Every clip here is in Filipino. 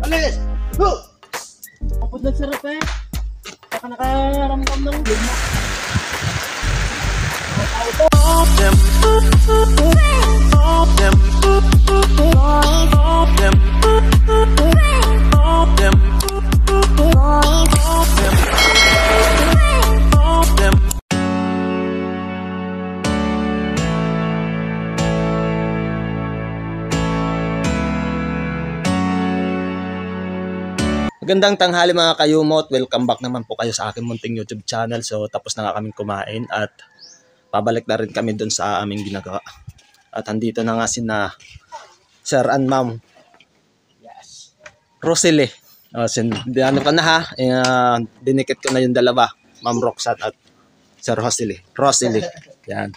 Alis! Go! Kapag nagsarap eh. Saka nakaramdam ng luma. Magandang tanghali mga kayumot, welcome back naman po kayo sa aking munting YouTube channel. So tapos na nga kaming kumain at pabalik na rin kami dun sa aming ginagawa. At andito na nga sina Sir and Ma'am Rosely. Ano ka na ha, dinikit ko na yung dalawa, Ma'am Roxanne at Sir Rosely. Yan.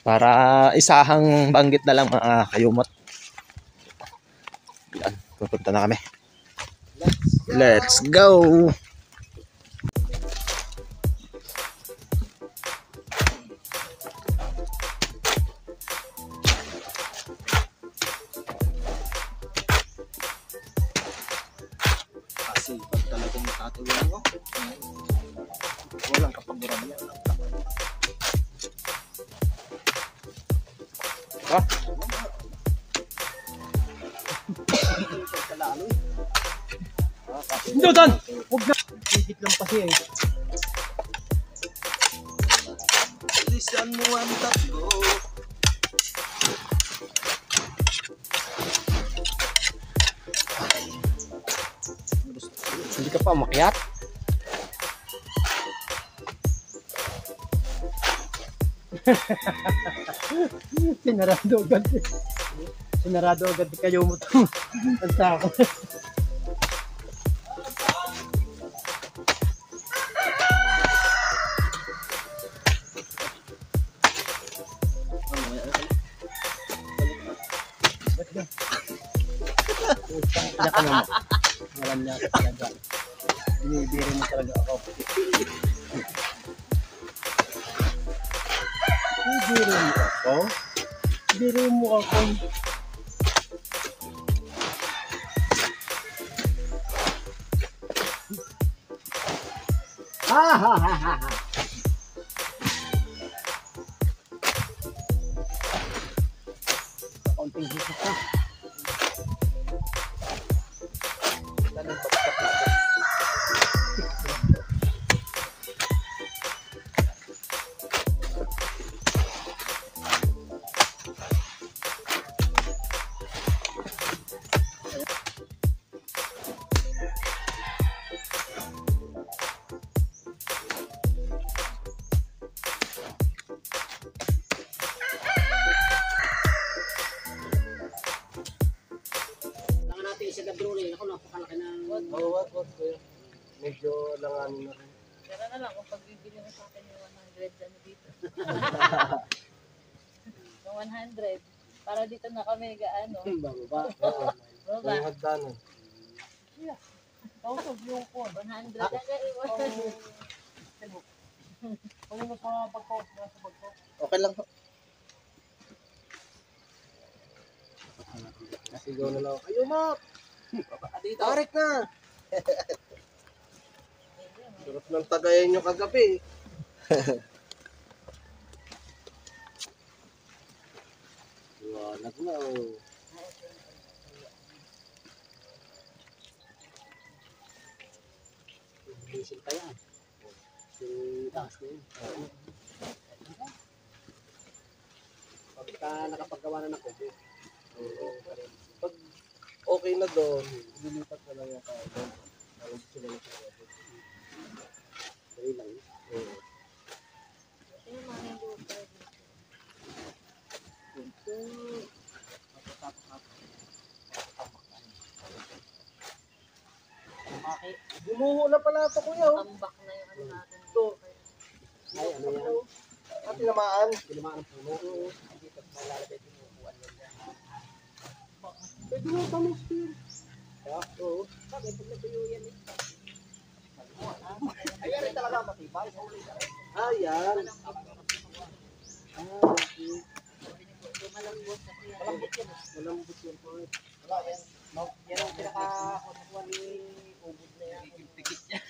Para isahang banggit na lang mga kayumot. Yan, pupunta na kami. Let's go! Kasi pag talagang tatuloy ko, walang kapaguran yan. Ha? Hindi, Dan! Huwag na! Higit lang kasi eh. Bilisan mo ang takbo. Hindi ka pa umakyat? Sinarado agad. Sinarado agad kayo mo ito. Ang tako. Iyak mo mo. Maram niya ako talaga. Binibiri mo talaga ako. Binibiri mo ako? Binibiri mo ako. Ha ha ha ha ha. Kaunting hikit ka. What? Medyo langanin na rin. Kaya na lang kung pagbibili mo sa akin yung 100 ano dito. Yung 100. Para dito na kami gaano. Baba. Baba. May hagdanan. Yeah. Tausog yung phone. 100 na kayo. Kung mo sa pagpause na sa pagpause. Okay lang. Sigaw na lang. Ayaw mo! Tarik na! Sarap ng tagayan nyo kagabi. Iwanag na oh. Bisil pa yan. Si taas na yun. Pagka nakapagawa na ng kobo. Pag okay na doon, lilipat na lang yung tao doon. Parang gusto na lang sa kobo. Dali lang. Yung mga lupa. Bumuho na pala ito kuya oh. Tambak na yung ano natin. Ito. Ay, ano yan? At tinamaan. Tinamaan ng puno. Dito, malalagay tinubuan yun. Pwede mo kami spear. Oo. Bakit? Pag natuyo yan eh. Ayan rin talaga matibay. Ayan. Malambot kasi yan. Malambot yan. Malambot yung point. Wala yan. Yan ang pinaka-kutuwa ni ubod na yan. Tikit niya.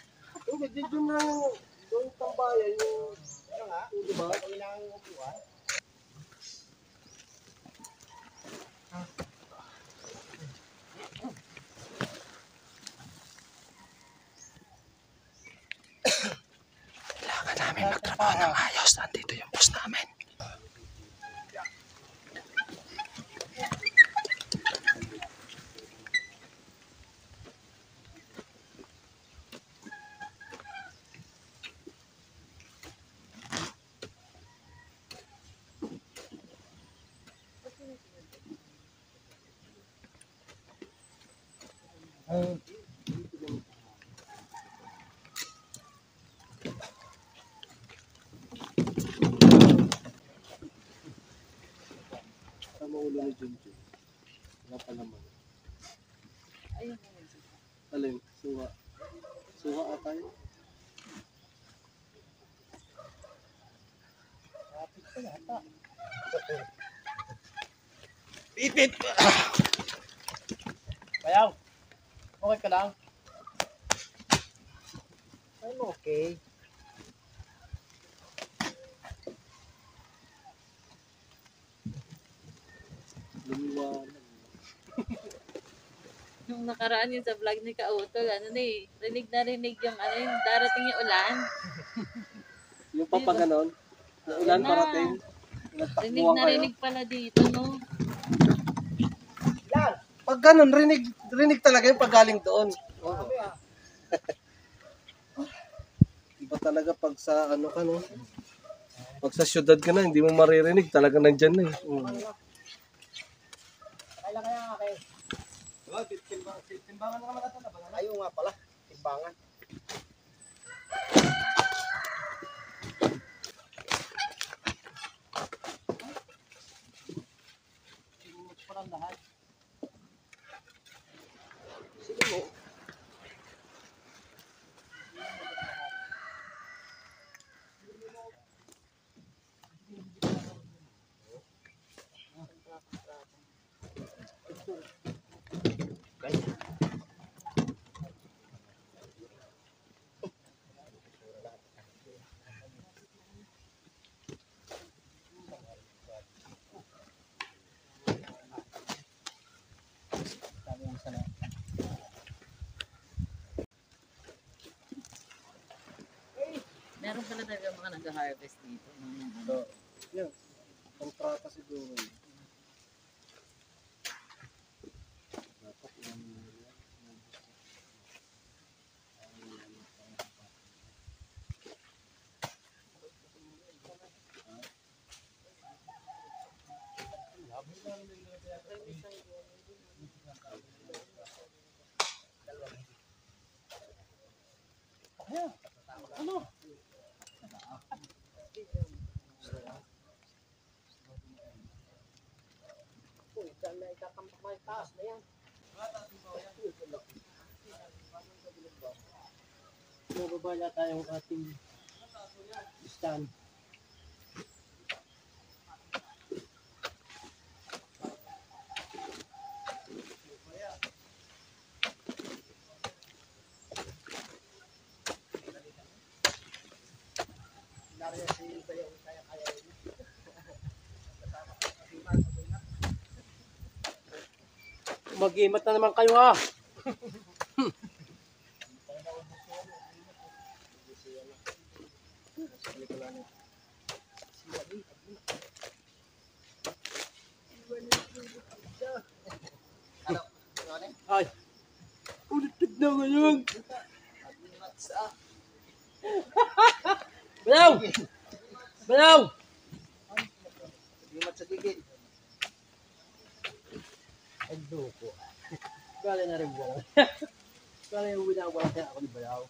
Hindi, di doon na yung doon tambayan yung Ano nga? diba? Ang ilang upuan. Kailangan namin magtrabaho ng ayos. Nandito yung boss namin. Tama ulo ni Junjun. Wala pa naman. Ayun. Alin? Suha. Suha ata yun. Pipip! Bayaw. Okay ka lang? I'm okay. Lumiwanag. Nung nakaraan yun sa vlog ni Kautol, ano na eh, rinig na rinig yung ano yung darating yung ulan. Yung papaganon. Yung ulan Na. parating. Rinig Nagtakbuhan na kayo. rinig pala dito, no? Yan! Pag ganun, rinig talaga yung pag galing doon. Oo. Sabi ah. Iba talaga pag sa ano ka, no? Pag sa syudad ka na, hindi mo maririnig. Talaga nandyan na eh. Kailan kaya nga kayo? Timbangan na naman ito. Ayaw nga pala. Timbangan. Parang lahat. Sige mo. Meron pala talaga mga nag-harvest dito. So, yan. Kontrata siguro. Dapat yan. Diyan na ikakampak mo yung taas na yan. Nababala tayong ating stand. Mag-imat na naman kayo ha. Ay. Ulit na ngayon. Bayaw! Bayaw! Imat sa gigit. Ay, duko. Kala na rin wala. Kala yung wala kaya ako ni Bayaw.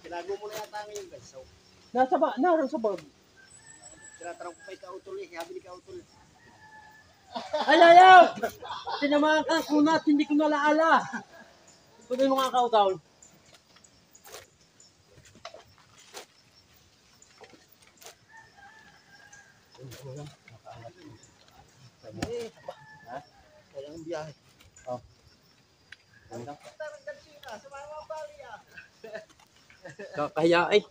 Tinago mo na yata ngayon guys. So, Naroon sa bag. Tinatanong ko pa ikaw utol eh. Sabi ni ikaw utol. Ay, ayaw! Tinamaan ka kunat, hindi ko nalaala. Tuloy mo nga kautaw. Kaya ang biyahe. Kakahiya ay.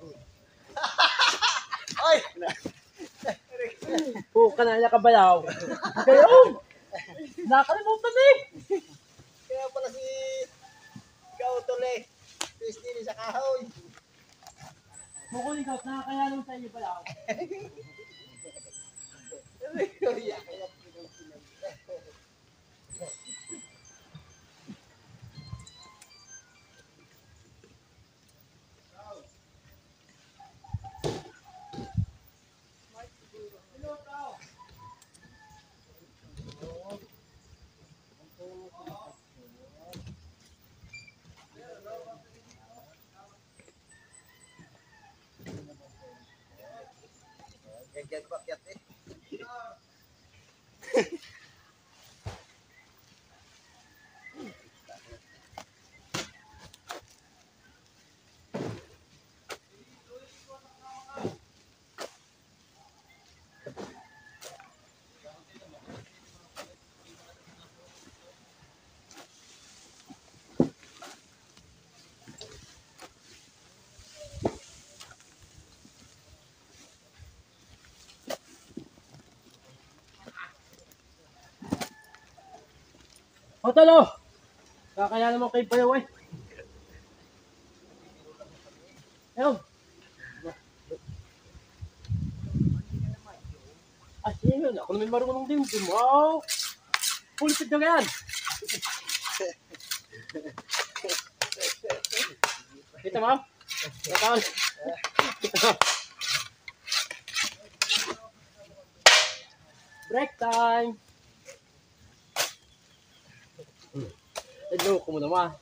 Ay! Kanaya ka bayaw. Kayo! Nakalimutan eh! Kaya pala si ikaw utol eh. Pwes din sa kahoy. Mukuling ka, nakakaya lang sa inyo bayaw. Kaya Gagyan ko akyat eh. Hotel oh! Kakaya naman kayo bayaw eh. Ayaw! Ah, sige, ako naman marunong din. Wow! Pulipid na yan! Kita mo? Katawan. Break time! Hello, ko mo naman.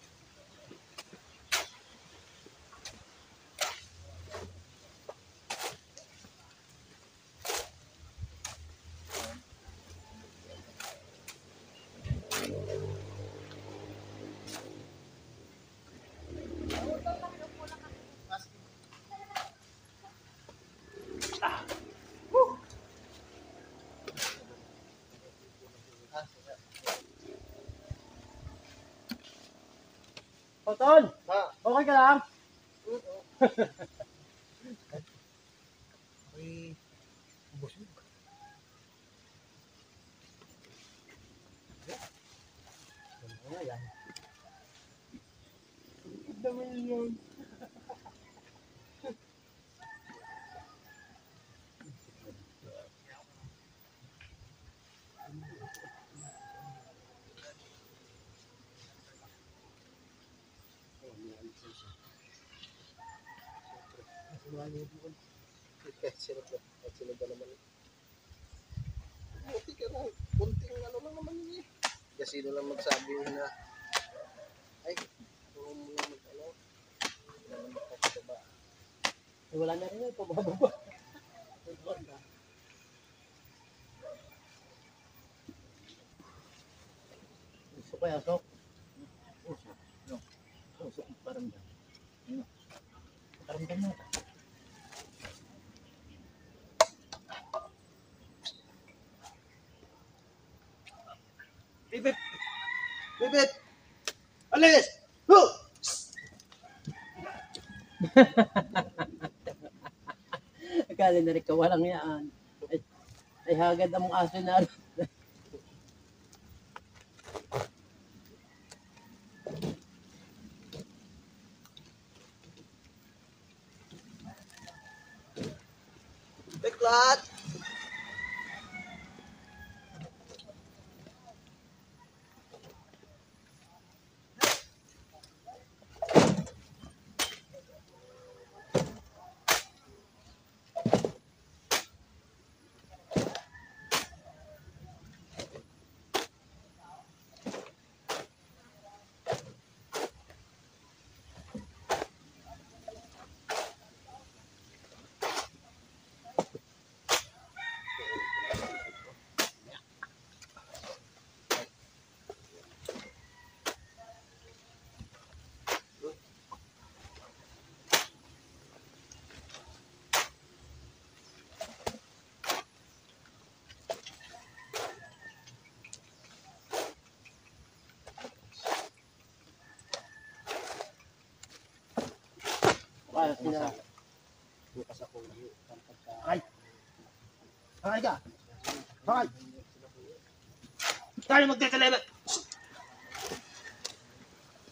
Otol, Ha? okay ka lang? Ay, busog. Dami yun. Kahit sino ba naman. Buti ka na. Kunting ano lang naman yun eh. Kasi sino lang magsabi na ay, kung mo lang mag-ano. Wala naman magpapababa. Wala na rin eh, pababa. Gusto ko yan, Sok. Usok. No. Usok ang paramdam. Ano? Paramdam na. Bibit! Bibit! Alis! Ho! Akala na rin ka, walang yan. Ay hagad ang mong aso na. Beklat! Kaya sila. Bukas ako. Ay! Ay ka! Ay! Tayo magtetelebe!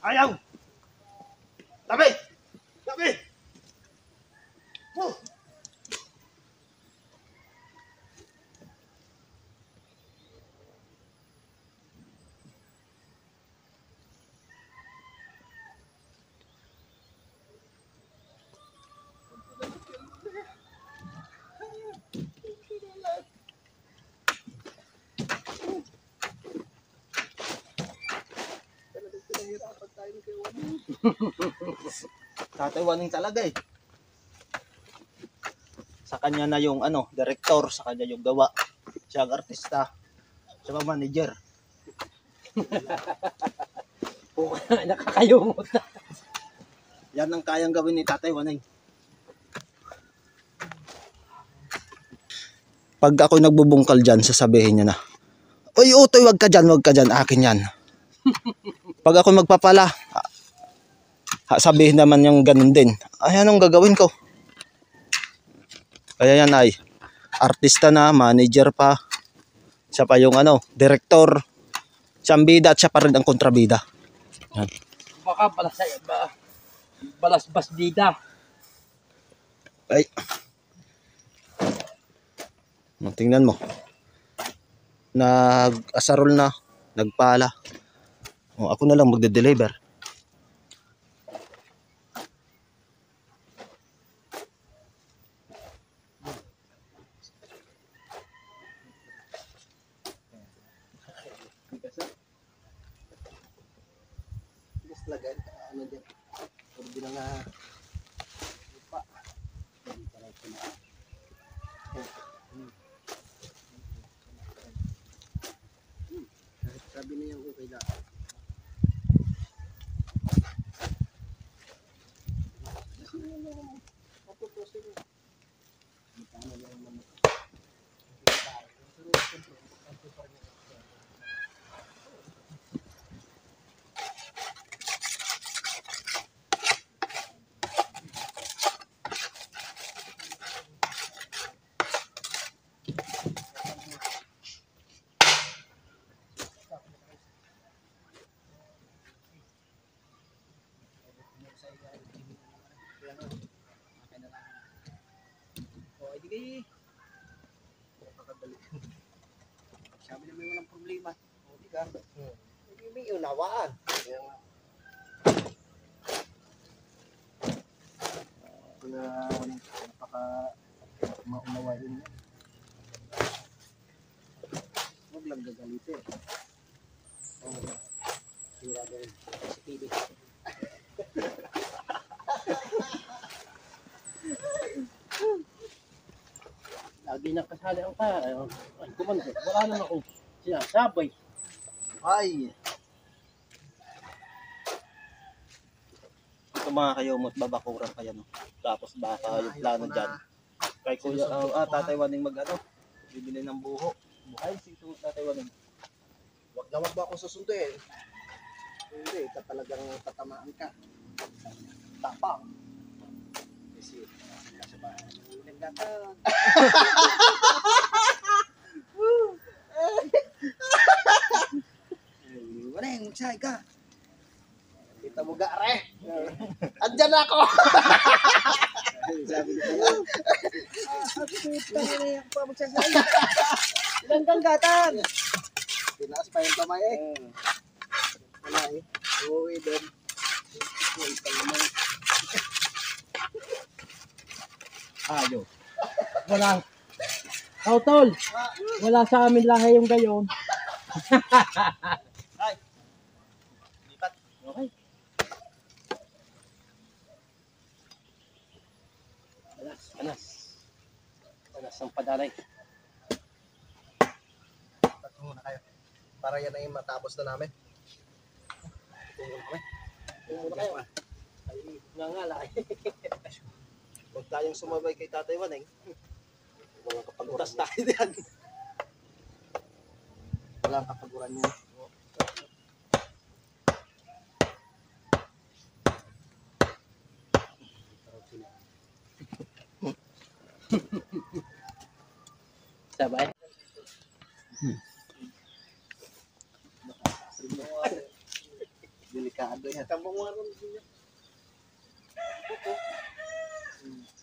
Ayaw! Tabi! Tabi! Oh! Tatay Waning talaga eh. Sa kanya na yung ano, director, sa kanya yung gawa. Siya ang artista, siya ang manager. Nakakayumot. Yan ang kayang gawin ni Tatay Waning. Pag ako nagbubungkal dyan, sasabihin niya na, "Uy, Utoy, wag ka dyan, akin yan." Pag ako magpapala, sabihin naman yung ganun din. Ay, anong gagawin ko? Kaya yan ay, artista na, manager pa. Siya pa yung ano, director. Siyang bida at siya pa rin ang kontrabida. Yan. Baka balasbas dida. Ay. Tingnan mo. Nag-asarol na, nagpala. O, ako na lang magde-deliver. Mas lagay. Ano dyan? Pwede na nga. Lupa. Sabi niya yung okay lang. O, hindi kayo. Sabi naman walang problema. O, di ka. Hindi may unawaan. Kaya nga. Kaya napaka maunawain niya. Huwag lang gagalitin. O, sira din. Si TV. Lagi nakasali ang kaya. Ay, kumanda. Wala naman akong sinasabay. Ay! Ito mga kayumot, babakuran kaya no. Tapos baka yung plano dyan. Kay Kuya, Tatay Waning mag-ano, bibili ng buho. Buhay si Tatay Waning. Wag na wag mo akong susunduin. Hindi, ka talagang tatamaan ka. Tapang. Kasi, nasa bahay. Nagdatan. Wala yung magsay ka. Kita mo gare. Andyan ako. Sabi ko sa'yo. Sabi ko, tangin na yung pa magsasay. Ilang kang gatan. Tinaas pa yung kamay eh. Wala eh. Uuwi doon. Ayo. Wala. Oh, tol. Wala sa amin lahi yung gayon. Ay! Lipat. Okay. Panas. Panas ang padalay. Tato muna kayo. Para yan ay matapos na namin. Tingnan kami. Tingnan muna kayo. Ay, ngangala eh. Huwag tayong sumabay kay Tatay Waning. Walang kapaguras tayo diyan. Walang kapaguran niya. Sabay. Delikado yan. Tabang mo rin din yan.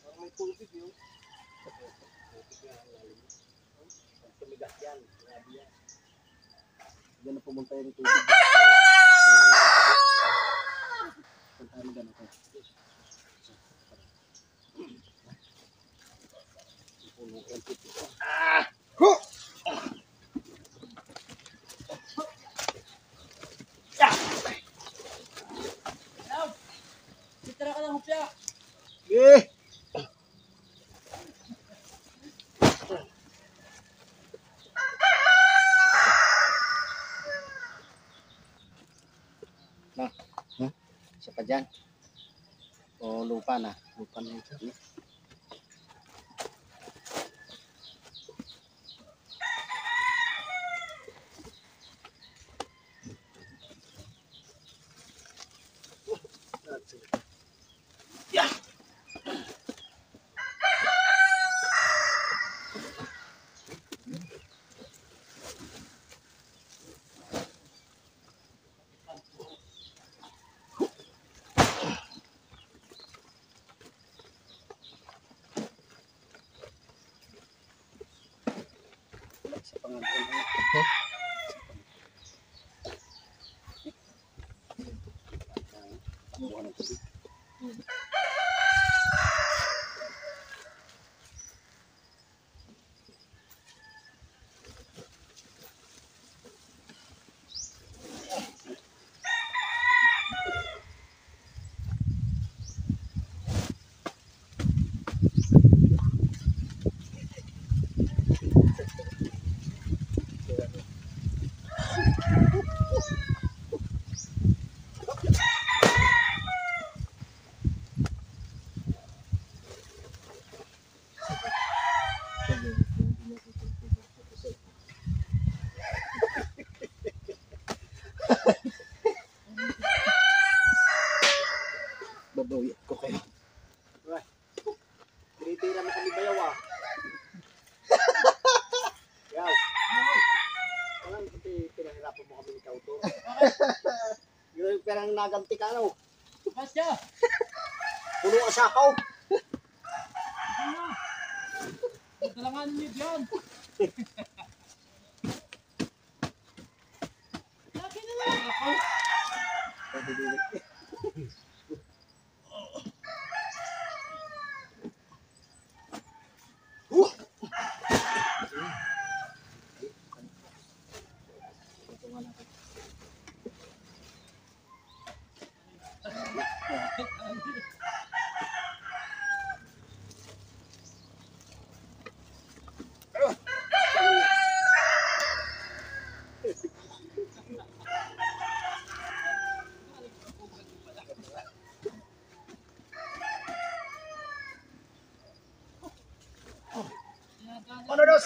Parang may tubig yun. Tumigas yan. Grabe yan. Diyan na pumunta yung tubig. Saan tayo magano ko? Puno yung tubig. Tara ka lang, hupya. Eh! Na, isa pa dyan. O lupa na. Lupa na yun. Sa pangalan. Buwan ng tubig. Babawi ko kayo. Tinitira mo kami bayaw ah. Yaw. Walang kasi pinahirapan mo kami ikaw to. Yung perang naganti ka ano. Basya! Puno ang sakaw. Talangan niyo dyan. Laki na lang ako. Manodos!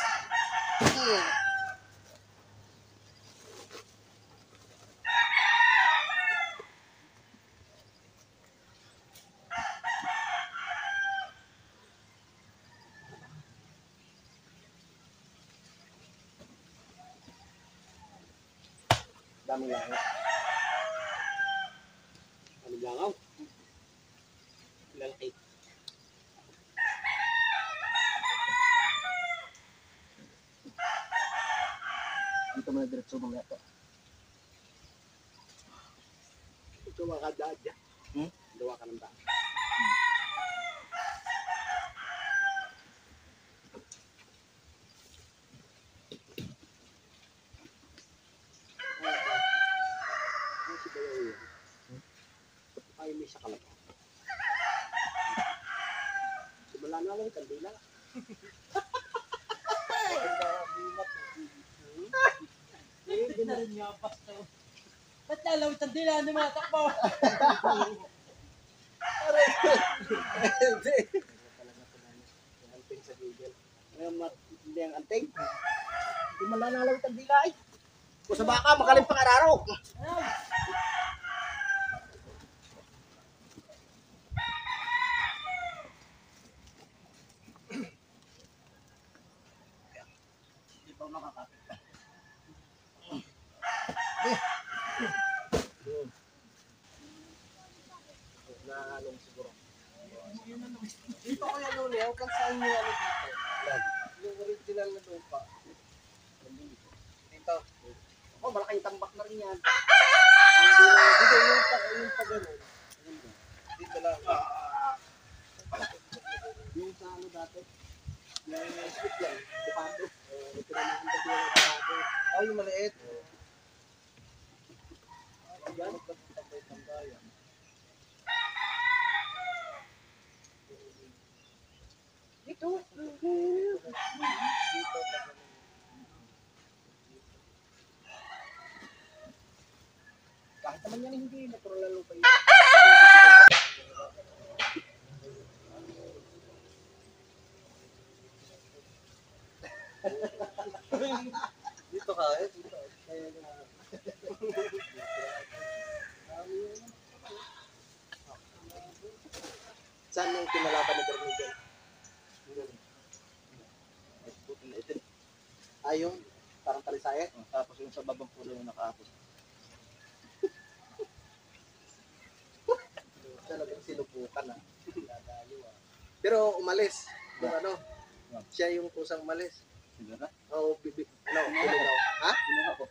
Daming langaw. Daming langaw. Ilang eight. Dito mo na diretso mga ito. Ito mga kadaan dyan. Gawa ka ng daan. Ano si Bayaw yun? Ay, may isa ka lang. Simula na lang, kandila. Hindi na rin niya basta. Ba't lalawit ang dila ni mga takbo? Yung anting sa Google. Hindi ang anting. Hindi mo nanalawit ang dila eh. Kung sa baka, makalim pa kararo. makakapit. Nahalong siguro. Dito kaya Luli, huwag kang saan nyo ano dito. Yan. Yung original na lupa. Dito. Oh, malaking tambak na rin yan. Dito yung pa ganun. Dito lang. Yung sa ano dati. Yung split lang. Dupado. Ito na naman kasi yung dupado. Oh, yung maliit. Yan. Tambay-tambayan. Dito. Dito. Kahit naman yan hindi natural na lupa yun. Dito ka eh. Dito. Kaya na. Saan yung pinalaban ni Bernigan? Yung parang talisaya. Tapos yung sa babang pulo yung nakaapos. Talagang sinubukan ah. Pero umalis. Yung ano, siya yung kusang umalis. Siguro? Oo, binigaw. Ha? Kinuha ko.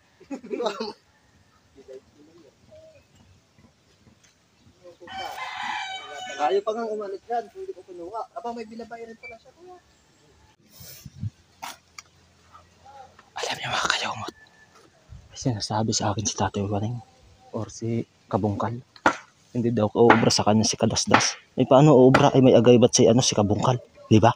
Ayaw pa nga umalis yan, hindi ko kinuha. Aba, may binabayaran pala siya. Kuya. Alam niyo mga kayawmot, may sinasabi sa akin si Tatay Waring or si Kabungkal. Hindi daw uubra sa kanya si Kadasdas. May paano uubra ay may agaybat si si Kabungkal, di ba?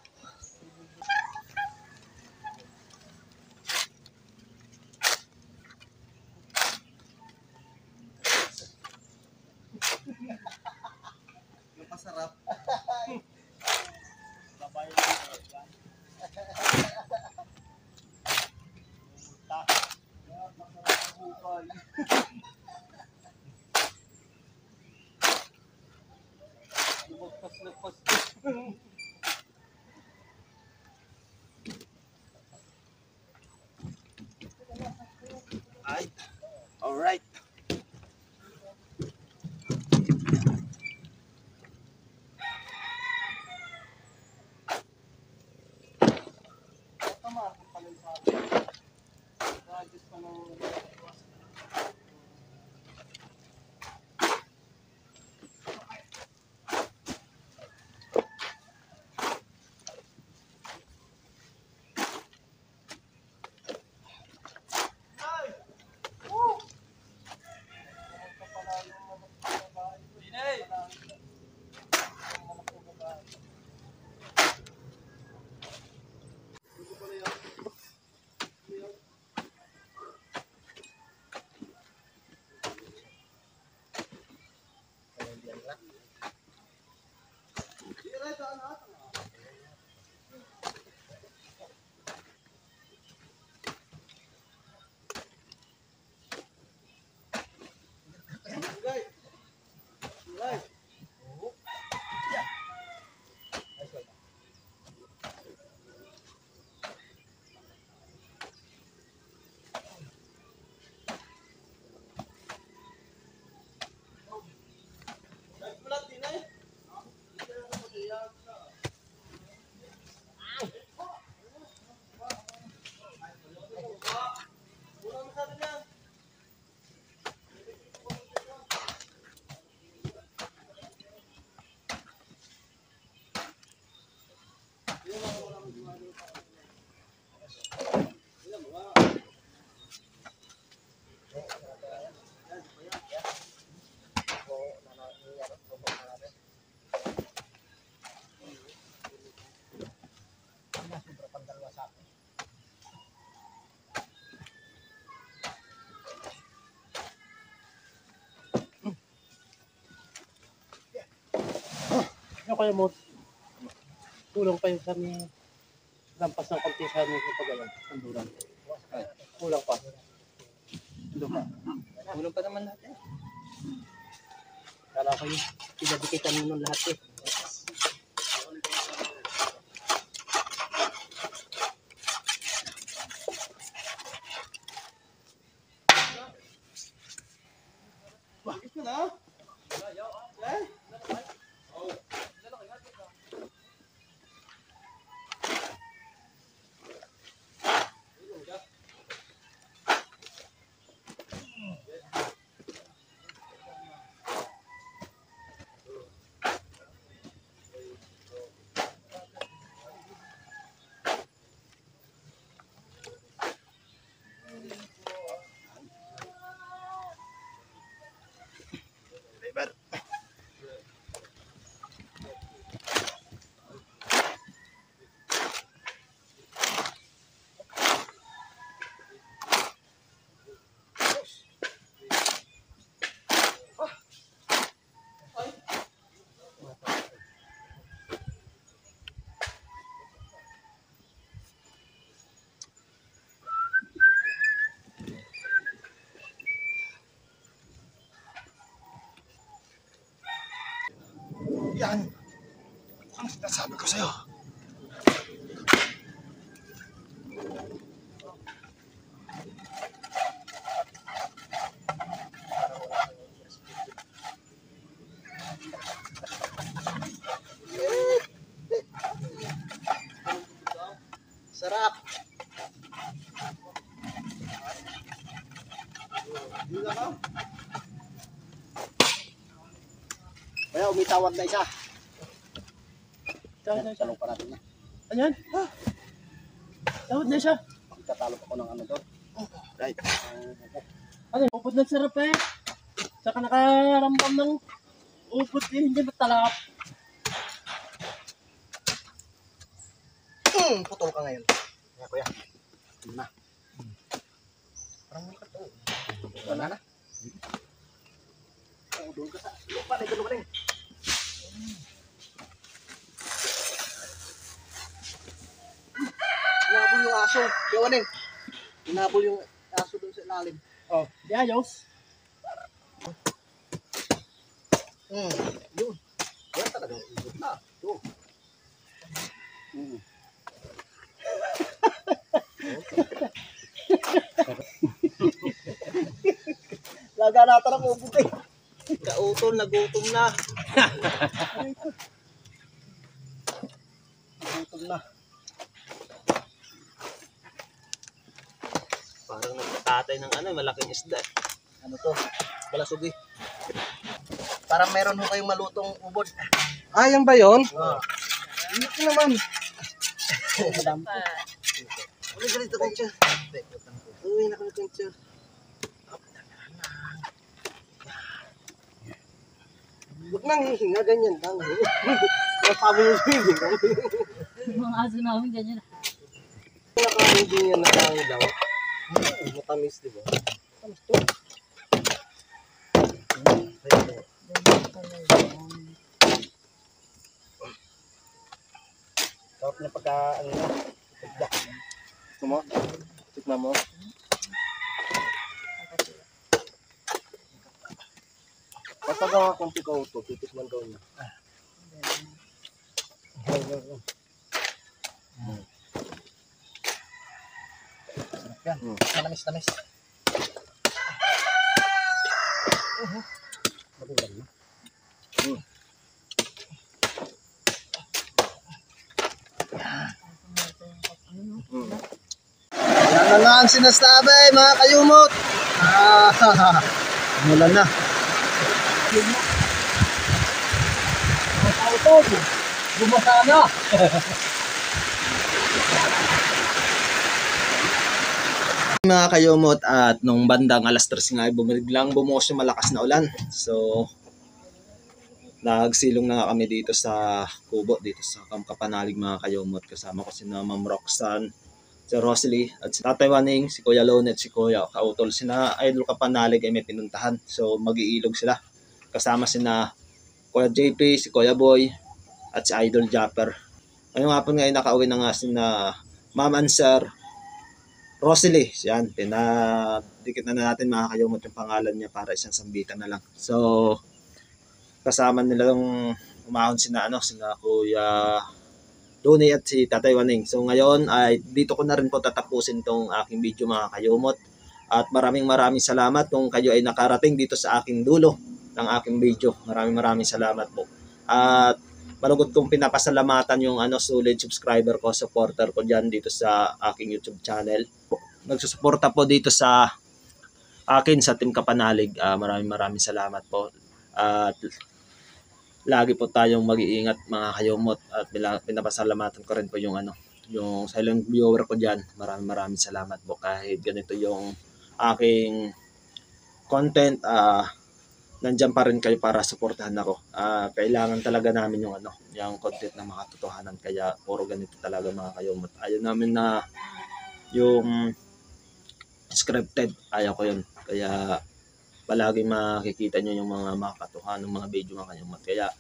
Yung masarap. Ay. Alright. Ano kaya mo? Kulang pa yung sa may lampas ng konti sa may pagalan. Sanduran. Kulang pa. Kulang pa naman natin. Kala ko yung pinadikitan mo nun lahat eh. Yan. Ang sinasabi ko sa'yo. Sarap. Kaya umitawad na isa. Talong pa natin na. Ano yan? Tawad na siya. Magtatalo ako ng ano doon. Right. Ano, upod ng sarap eh. Saka nakaramdam ng upod eh, hindi matalap. Putol ka ngayon. Kaya kuya. Ano na? Parang may kato. Wala na. Doon ka sa lupa. Doon ka rin. Hinabol yung aso. Kaya waning. Hinabol yung aso doon sa ilalim. Oh, di ayos. Yun. Yan talaga. Yun na. Yun. Laga natin ang ubod eh. Kautol, nagutom na. Gutom na. Parang nagtatay ng ano, malaking isda. Ano to? Balasog eh. Parang meron ho kayong malutong ubod. Ah, yan ba yun? Ano naman? Pa. Uy, ganito kong tiyan. Uy, nakulit kong tiyan. Huwag nang hihinga, ganyan lang. Napamo yung hihinga ko. Yung mga aso namin ganyan. Nakahindi niya na lang daw. Matamis, di ba? Matamis to. Sarap na pagka, ano na, pagda. Gusto mo? Tikman mo? Kapag ang akong tikaw ito, titikman daw niya. Yan, manamis-namis. Madulan na. Yan na nga ang sinasabi, mga kayumot. Mulan na. Bumasa na. Mga kayumot, at nung bandang alas 3 nga ay bumiglang bumuhos yung malakas na ulan. So, nagsilong na nga kami dito sa kubo, dito sa Kampanalig mga kayumot. Kasama ko si Ma'am Roxanne, si Rosalie, at si Tatay Waning, si Kuya Lonet, si Kuya Kautol. Sina Idol Kapanalig ay may pinuntahan. So, mag-iilog sila. Kasama sina Kuya JP, si Kuya Boy, at si Idol Japper. Ngayong hapon ngayon nakauwi na nga sina Ma'am and Sir Rosalie. Yan, pinadikit na natin mga kayumot yung pangalan niya para isang sambitan na lang. So, kasama nila yung umahon sina Kuya Donnie at si Tatay Waning. So ngayon ay dito ko na rin po tatapusin tong aking video mga kayumot. At maraming salamat kung kayo ay nakarating dito sa aking dulo ng aking video. Maraming salamat po. At malugod kong pinapasalamatan yung solid subscriber ko, supporter ko dyan dito sa aking YouTube channel. Nagsusuporta po dito sa akin sa Team Kapanalig. Maraming salamat po. At lagi po tayong mag-iingat mga kayumot, at pinapasalamatan ko rin po yung yung silent viewer ko dyan. Maraming salamat po. Kahit ganito yung aking content, nandyan pa rin kayo para suportahan ako. Kailangan talaga namin yung content na makatotohanan, kaya puro ganito talaga mga kayumot. Ayaw namin na yung scripted, ayaw ko yun. Kaya palagi makikita nyo yung mga makatotohanan ng mga video mga kayumot. Kaya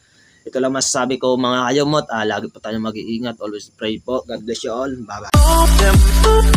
ito lang masasabi ko mga kayumot, lagi po tayong mag-iingat. Always pray po. God bless you all. Bye bye.